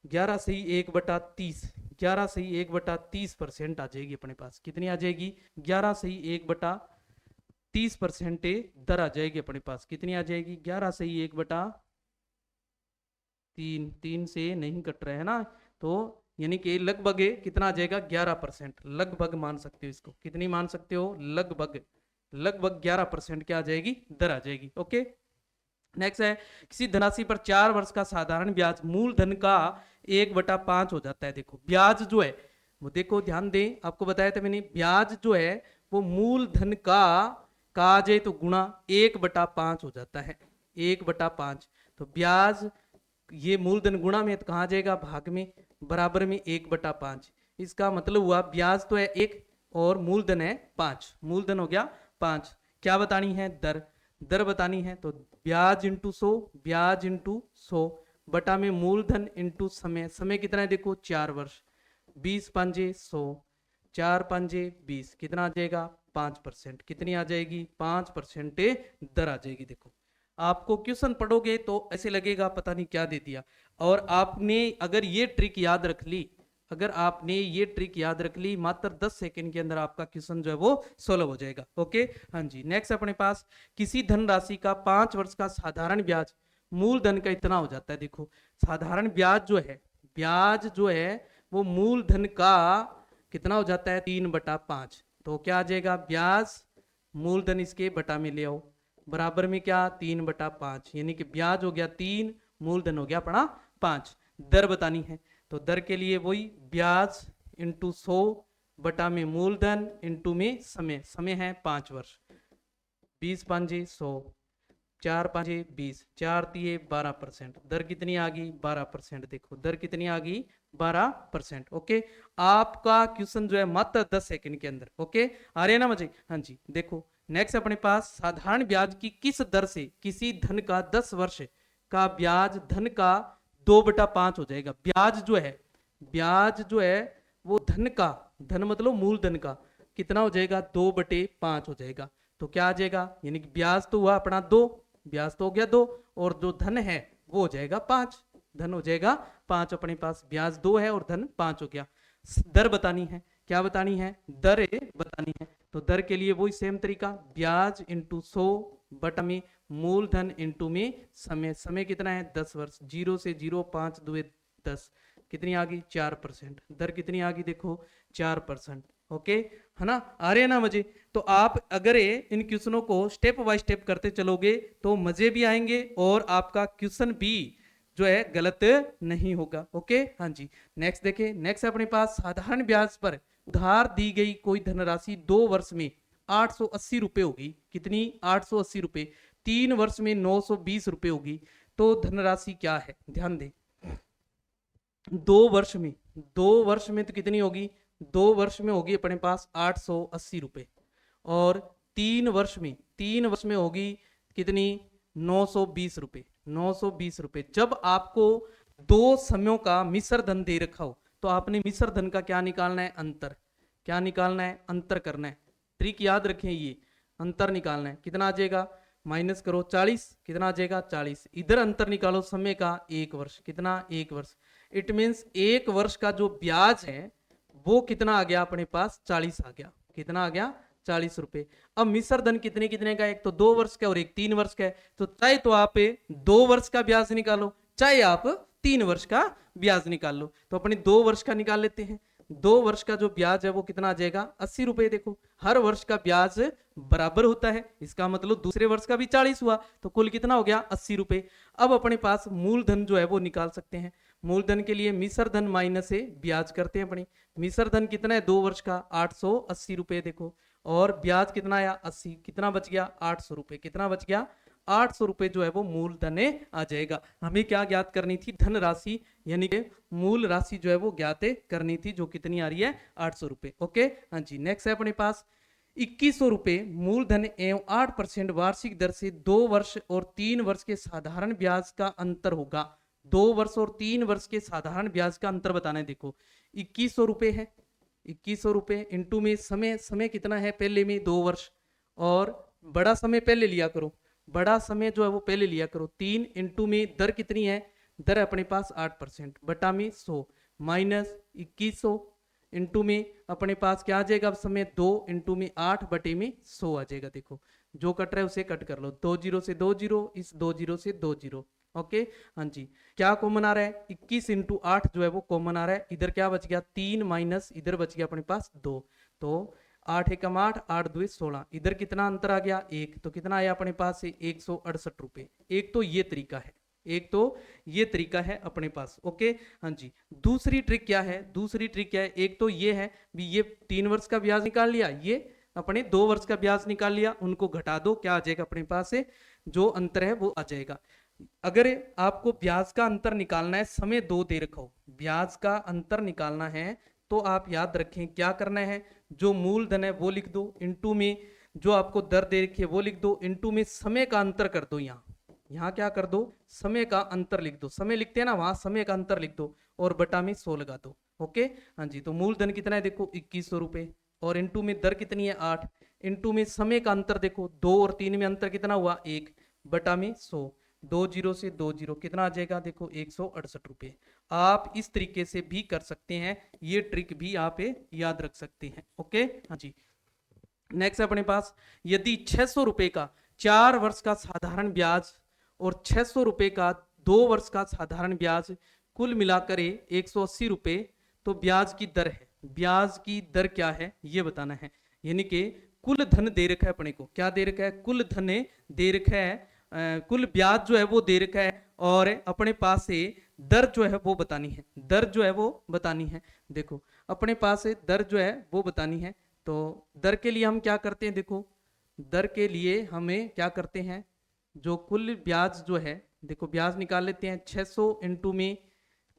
11 सही 1/30, 11 सही 1/30% आ जाएगी अपने पास, कितनी आ जाएगी 11 सही 1/30% दर आ जाएगी अपने पास, कितनी आ जाएगी 11 सही 1/3, 3 से नहीं कट रहा है ना, तो यानी कि लगभग कितना आ जाएगा 11%, लगभग मान सकते हो इसको, कितनी मान सकते हो, लगभग, लगभग 11% क्या आ जाएगी, दर आ जाएगी। ओके, नेक्स्ट है किसी धनराशि पर 4 वर्ष का साधारण ब्याज मूलधन का 1/5 हो जाता है। देखो ब्याज जो है वो, देखो ध्यान दें, आपको बताया था मैंने, ब्याज जो है वो मूलधन का आ जाए तो गुणा 1/5 हो जाता है, 1/5, तो ब्याज ये मूलधन गुणा में तो कहाँ जाएगा, भाग में, बराबर में 1/5, इसका मतलब हुआ ब्याज तो है 1 और मूलधन है 5, मूलधन हो गया 5। क्या बतानी है, दर, दर बतानी है, तो ब्याज इंटू 100, ब्याज इंटू 100 बटा में मूलधन इंटू समय, समय कितना है देखो 4 वर्ष, 20 पंजे 100, 4 पंजे 20, कितना आ जाएगा 5%, कितनी आ जाएगी 5% दर आ जाएगी। देखो आपको क्वेश्चन पढ़ोगे तो ऐसे लगेगा पता नहीं क्या दे दिया, और आपने अगर ये ट्रिक याद रख ली, अगर आपने ये ट्रिक याद रख ली, मात्र 10 सेकंड के अंदर आपका क्वेश्चन जो है वो सोल्व हो जाएगा। ओके हाँ जी, नेक्स्ट अपने पास किसी धनराशि का 5 वर्ष का साधारण ब्याज मूलधन का इतना हो जाता है। देखो साधारण ब्याज जो है, ब्याज जो है वो मूलधन का कितना हो जाता है 3/5, तो क्या आ जाएगा ब्याज मूलधन इसके बटा में ले आओ, बराबर में क्या 3/5, यानी कि ब्याज हो गया 3, मूलधन हो गया अपना 5। दर बतानी है तो दर के लिए वही ब्याज इंटू 100 बटा में मूलधन इंटू में समय, समय है 5 वर्ष, 20 पंजे 100, 4 पांचे 20, 4 तिये 12%, दर कितनी आ गई 12%। देखो दर कितनी आ गई 12%। ओके आपका क्वेश्चन जो है मात्र 10 सेकंड के अंदर। ओके आ रहे हैं ना मुझे, हाँ जी। देखो नेक्स्ट अपने पास साधारण ब्याज की किस दर से किसी धन का 10 वर्ष का ब्याज धन का 2/5 हो जाएगा। ब्याज जो है, ब्याज जो है वो धन का, धन मतलब मूलधन का कितना हो जाएगा 2/5 हो जाएगा। तो क्या आ जाएगा, यानी कि ब्याज तो हुआ अपना 2, ब्याज तो हो गया 2, और जो धन है वो हो जाएगा 5, धन हो जाएगा 5। अपने पास ब्याज 2 है और धन 5 हो गया। दर बतानी है, क्या बतानी है दर बतानी है, तो दर के लिए वही सेम तरीका, ब्याज इंटू 100 बटा में मूलधन इंटू में समय, समय कितना है 10 वर्ष, 0 से 0, 5 2 10, कितनी आ गई 4%, दर कितनी आ गई देखो 4%। ओके है ना, आ रहे हैं ना मजे। तो आप अगर इन क्वेश्चनों को स्टेप बाय स्टेप करते चलोगे तो मजे भी आएंगे और आपका क्वेश्चन भी जो है गलत नहीं होगा। ओके हाँ जी, नेक्स्ट देखें। नेक्स्ट अपने पास साधारण ब्याज पर उधार दी गई कोई धनराशि 2 वर्ष में 880 रुपए होगी, कितनी 880 रुपए, 3 वर्ष में 920 रुपए होगी, तो धनराशि क्या है ध्यान दें। 2 वर्ष में, 2 वर्ष में तो कितनी होगी, 2 वर्ष में होगी अपने पास 880 रुपए, और 3 वर्ष में, 3 वर्ष में होगी कितनी 920 रुपए, 920 रुपए। जब आपको दो समयों का मिश्र धन दे रखा हो तो आपने मिश्र धन का क्या निकालना है अंतर, क्या निकालना है अंतर करना है। ट्रिक याद रखें, ये अंतर निकालना है, कितना आ जाएगा माइनस करो 40, कितना आ जाएगा 40, इधर अंतर निकालो समय का 1 वर्ष, कितना 1 वर्ष। इट मीन्स 1 वर्ष का जो ब्याज है वो कितना आ गया अपने पास 40 आ गया, कितना आ गया 40 रुपए। अब मिश्र धन कितने कितने का, एक तो 2 वर्ष का और एक 3 वर्ष का है, तो चाहे तो आप 2 वर्ष का ब्याज निकालो, चाहे आप 3 वर्ष का ब्याज निकाल लो। तो अपने 2 वर्ष का निकाल लेते हैं। 2 वर्ष का जो ब्याज है वो कितना आ जाएगा 80 रुपए। देखो हर वर्ष का ब्याज बराबर होता है, इसका मतलब दूसरे वर्ष का भी 40 हुआ, तो कुल कितना हो गया 80 रुपए। अब अपने पास मूलधन जो है वो निकाल सकते हैं। मूलधन के लिए मिश्र धन माइनस से ब्याज करते हैं अपनी। मिश्र धन कितना है 2 वर्ष का 880 रुपए, देखो, और ब्याज कितना आया 80, कितना बच गया 800 रुपए, कितना बच गया 800 रुपए जो है वो मूलधन आ जाएगा। हमें क्या ज्ञात करनी थी धन राशि, यानी कि मूल राशि जो है वो ज्ञात करनी थी, जो कितनी आ रही है 800 रुपए। ओके हाँ जी, नेक्स्ट है अपने पास 2100 रुपए मूलधन एवं 8% वार्षिक दर से 2 वर्ष और 3 वर्ष के साधारण ब्याज का अंतर होगा। 2 वर्ष और 3 वर्ष के साधारण ब्याज का अंतर बताना है। देखो 2100 रुपए है, 2100 रुपए इंटू में समय, समय कितना है पहले में 2 वर्ष, और बड़ा समय पहले लिया करो, बड़ा समय जो है वो पहले लिया करो 3, इंटू में दर कितनी है, दर अपने पास 8%, बटा में 100 माइनस 2100 इंटू में अपने पास क्या आ जाएगा समय 2, इंटू में 8 बटे में 100 आ जाएगा। देखो जो कट रहा है उसे कट कर लो, 2 जीरो से 2 जीरो, इस 2 जीरो से 2 जीरो। ओके हाँ जी, क्या कॉमन आ रहा है 21 इंटू 8 जो है वो कॉमन आ रहा है। इधर क्या बच गया 3 माइनस इधर बच गया अपने पास 2, तो 8 एकम 8, 8 2 16, इधर कितना अंतर आ गया 1, तो कितना आया अपने पास 168 रुपए। एक तो ये तरीका है, एक तो ये तरीका है अपने पास। ओके हाँ जी, दूसरी ट्रिक क्या है, दूसरी ट्रिक क्या है, एक तो ये है भी ये 3 वर्ष का ब्याज निकाल लिया, ये अपने 2 वर्ष का ब्याज निकाल लिया, उनको घटा दो क्या आ जाएगा अपने पास से जो अंतर है वो आ जाएगा। अगर आपको ब्याज का अंतर निकालना है, समय 2 दे रखा हो, ब्याज का अंतर निकालना है तो आप याद रखें क्या करना है, जो मूलधन है वो लिख दो, इंटू में जो आपको दर दे रखी है वो लिख दो, इंटू में समय का अंतर कर दो यहाँ, यहाँ क्या कर दो, समय का अंतर लिख दो, समय लिखते हैं ना वहां समय का अंतर लिख दो और बटा में 100 लगा दो। ओके हाँ जी, तो मूलधन कितना है देखो 2100 रुपए, और इनटू में दर कितनी है 8, इनटू में समय का अंतर देखो 2 और 3 में अंतर कितना हुआ 1, बटा में 100, 2 जीरो से 2 जीरो कितना आ जाएगा देखो 168 रुपए। आप इस तरीके से भी कर सकते हैं, ये ट्रिक भी आप याद रख सकते हैं। ओके हाँ जी, नेक्स्ट अपने पास यदि 600 रुपए का 4 वर्ष का साधारण ब्याज और 600 रुपए का 2 वर्ष का साधारण ब्याज कुल मिलाकर 180 रुपए, तो ब्याज की दर है, ब्याज की दर क्या है ये बताना है। यानी कि कुल धन दे रखा है अपने को, क्या दे रखा है, कुल धन दे रखा है, कुल ब्याज जो है वो दे रखा है, और अपने पास से दर जो है वो बतानी है, दर जो है वो बतानी है। देखो अपने पास से दर जो है वो बतानी है, तो दर के लिए हम क्या करते हैं, देखो दर के लिए हमें क्या करते हैं, जो कुल ब्याज जो है देखो ब्याज निकाल लेते हैं, 600 इंटू में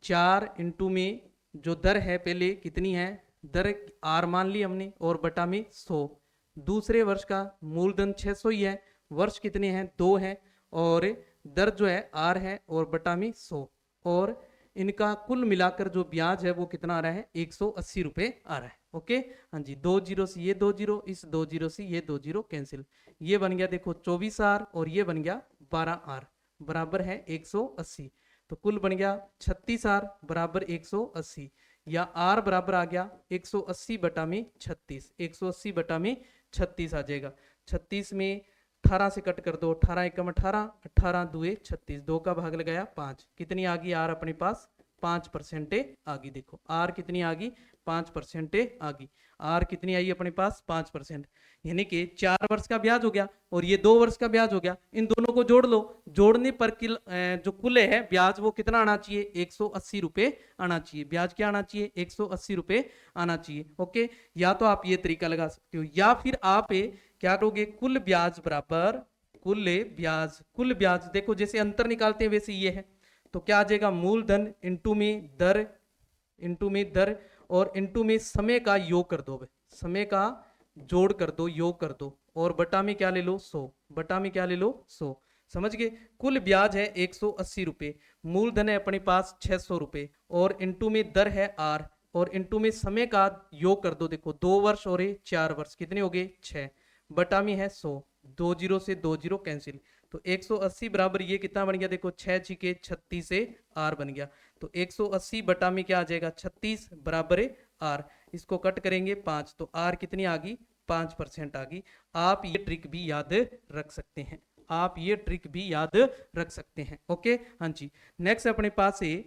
4 इंटू में जो दर है पहले कितनी है, दर आर मान ली हमने, और बटा में 100, दूसरे वर्ष का मूलधन 600 ही है, वर्ष कितने हैं 2 है, और दर जो है आर है और बटा में 100, और इनका कुल मिलाकर जो ब्याज है वो कितना आ रहा है 180 रुपए आ रहा है। ओके हाँ जी, 2 जीरो से ये 2 जीरो, इस 2 जीरो से ये 2 जीरो कैंसिल, ये बन गया देखो 24R और ये बन गया 12R बराबर है 180, तो कुल बन गया 36R बराबर 180, या R बराबर आ गया 180 बटा में 36, 180 बटा में 36 आ जाएगा। 36 में 18 से कट कर दो, 18 एकम 18, 18 दुए 36, 2 का भाग लगाया 5, कितनी आ गई आर अपने पास 5% आ गई। देखो आर कितनी आ गई 5% आ गई, आर कितनी आई अपने पास 5%, यानी कि 4 वर्ष का ब्याज हो गया और ये 2 वर्ष का ब्याज हो गया, इन दोनों को जोड़ लो, जोड़ने पर जो कुल है ब्याज वो कितना आना चाहिए 180 रुपए आना चाहिए, ब्याज क्या आना चाहिए 180 रुपए आना चाहिए। ओके, या तो आप ये तरीका लगा सकते हो, या फिर आप क्या करोगे, कुल ब्याज बराबर कुल ब्याज, कुल ब्याज देखो जैसे अंतर निकालते हैं वैसे ये है, तो क्या आ जाएगा मूलधन इंटू में दर, इंटू में दर और इंटू में समय का योग कर दो, समय का जोड़ कर दो, योग कर दो, और बटा में क्या ले लो 100, बटा में क्या ले लो 100, समझ गए। कुल ब्याज है 180 रुपए, मूलधन है अपने पास 600 रुपए, और इंटू में दर है आर, और इंटू में समय का योग कर दो, देखो 2 वर्ष और 4 वर्ष कितने हो गए 6, बटा में है 100, 2 जीरो से 2 जीरो कैंसिल, तो 180 बराबर ये कितना बन गया देखो 6 छिके 36 से आर बन गया, तो 180 बटा में क्या आ जाएगा 36 बराबर आर, इसको कट करेंगे 5, तो आर कितनी आ गई 5% आ गई। आप ये ट्रिक भी याद रख सकते हैं, आप ये ट्रिक भी याद रख सकते हैं। ओके हाँ जी, नेक्स्ट अपने पास है,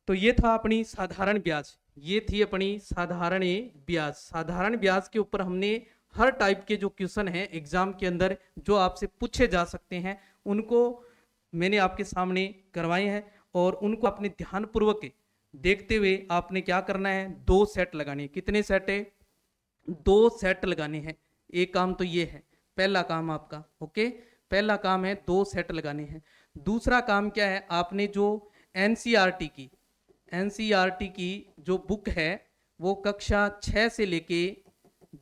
तो ये था अपनी साधारण ब्याज, ये थी अपनी साधारण ब्याज। साधारण ब्याज के ऊपर हमने हर टाइप के जो क्वेश्चन हैं एग्जाम के अंदर जो आपसे पूछे जा सकते हैं उनको मैंने आपके सामने करवाए हैं, और उनको अपने ध्यानपूर्वक देखते हुए आपने क्या करना है 2 सेट लगाने, कितने सेट है 2 सेट लगाने हैं। एक काम तो ये है पहला काम आपका, ओके पहला काम है 2 सेट लगाने हैं। दूसरा काम क्या है, आपने जो एनसीईआरटी की जो बुक है वो कक्षा 6 से लेके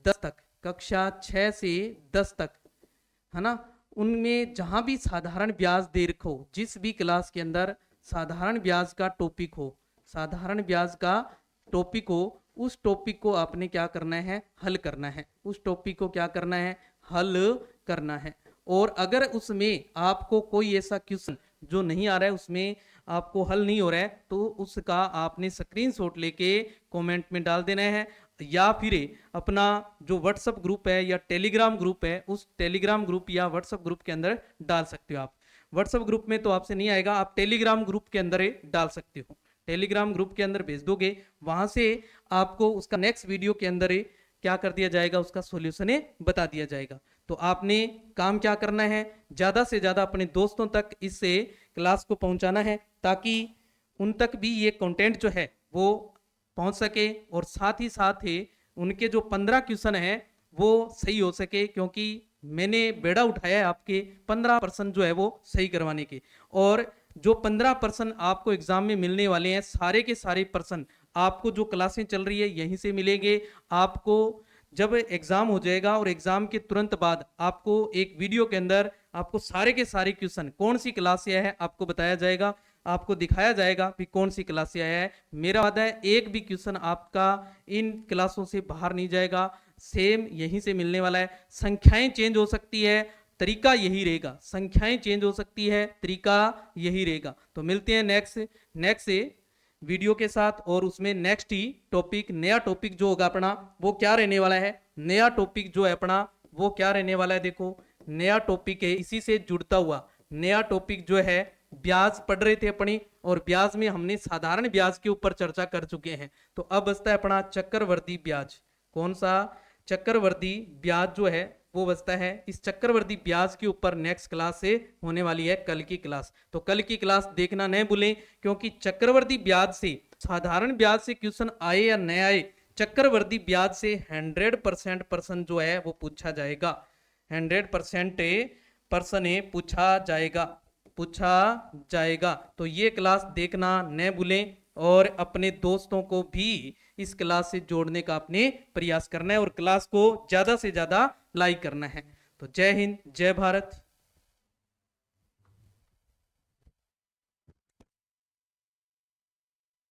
10 तक, कक्षा 6 से 10 तक है ना, उनमें जहां भी साधारण ब्याज दे रखो, जिस भी क्लास के अंदर साधारण ब्याज का टॉपिक हो, साधारण ब्याज का टॉपिक हो, उस टॉपिक को आपने क्या करना है हल करना है, उस टॉपिक को क्या करना है हल करना है। और अगर उसमें आपको कोई ऐसा क्वेश्चन जो नहीं आ रहा है, उसमें आपको हल नहीं हो रहा है, तो उसका आपने स्क्रीनशॉट लेके कमेंट में डाल देना है, या फिर अपना जो व्हाट्सएप ग्रुप है या टेलीग्राम ग्रुप है उस टेलीग्राम ग्रुप या व्हाट्सएप ग्रुप के अंदर डाल सकते हो। आप व्हाट्सएप ग्रुप में तो आपसे नहीं आएगा, आप टेलीग्राम ग्रुप के अंदर डाल सकते हो, टेलीग्राम ग्रुप के अंदर भेज दोगे, वहां से आपको उसका नेक्स्ट वीडियो के अंदर क्या कर दिया जाएगा, उसका सॉल्यूशन बता दिया जाएगा। तो आपने काम क्या करना है, ज्यादा से ज्यादा अपने दोस्तों तक इस क्लास को पहुंचाना है, ताकि उन तक भी ये कंटेंट जो है वो पहुंच सके, और साथ ही उनके जो 15 क्वेश्चन है वो सही हो सके, क्योंकि मैंने बेड़ा उठाया है आपके 15% जो है वो सही करवाने के, और जो 15% आपको एग्जाम में मिलने वाले हैं सारे के सारे पर्सन आपको जो क्लासें चल रही है यहीं से मिलेंगे। आपको जब एग्जाम हो जाएगा और एग्जाम के तुरंत बाद आपको एक वीडियो के अंदर आपको सारे के सारे क्वेश्चन कौन सी क्लास से आया है आपको बताया जाएगा, आपको दिखाया जाएगा कि कौन सी क्लास से आया है। मेरा वादा है एक भी क्वेश्चन आपका इन क्लासों से बाहर नहीं जाएगा, सेम यहीं से मिलने वाला है। संख्याएं चेंज हो सकती है, तरीका यही रहेगा, संख्याएं चेंज हो सकती है, तरीका यही रहेगा। तो मिलते हैं नेक्स्ट वीडियो के साथ, और उसमें नेक्स्ट ही टॉपिक, नया टॉपिक जो होगा अपना वो क्या रहने वाला है। नया टॉपिक जो है अपना वो क्या रहने वाला है, देखो नया टॉपिक है, इसी से जुड़ता हुआ नया टॉपिक जो है, ब्याज पढ़ रहे थे अपनी, और ब्याज में हमने साधारण ब्याज के ऊपर चर्चा कर चुके हैं। तो अब बचता है अपना चक्रवर्ती ब्याज। कौन सा? चक्रवर्ती ब्याज जो है वो बचता है। इस चक्रवर्ती ब्याज के ऊपर नेक्स्ट क्लास से होने वाली है कल की क्लास, तो कल की क्लास देखना नहीं भूलें, क्योंकि चक्रवर्ती ब्याज से साधारण ब्याज से क्वेश्चन आए या न आए, चक्रवर्ती ब्याज से 100% प्रश्न जो है वो पूछा जाएगा, 100% प्रश्न पूछा जाएगा। तो ये क्लास देखना न भूलें, और अपने दोस्तों को भी इस क्लास से जोड़ने का अपने प्रयास करना है, और क्लास को ज्यादा से ज्यादा लाइक करना है। तो जय हिंद, जय भारत।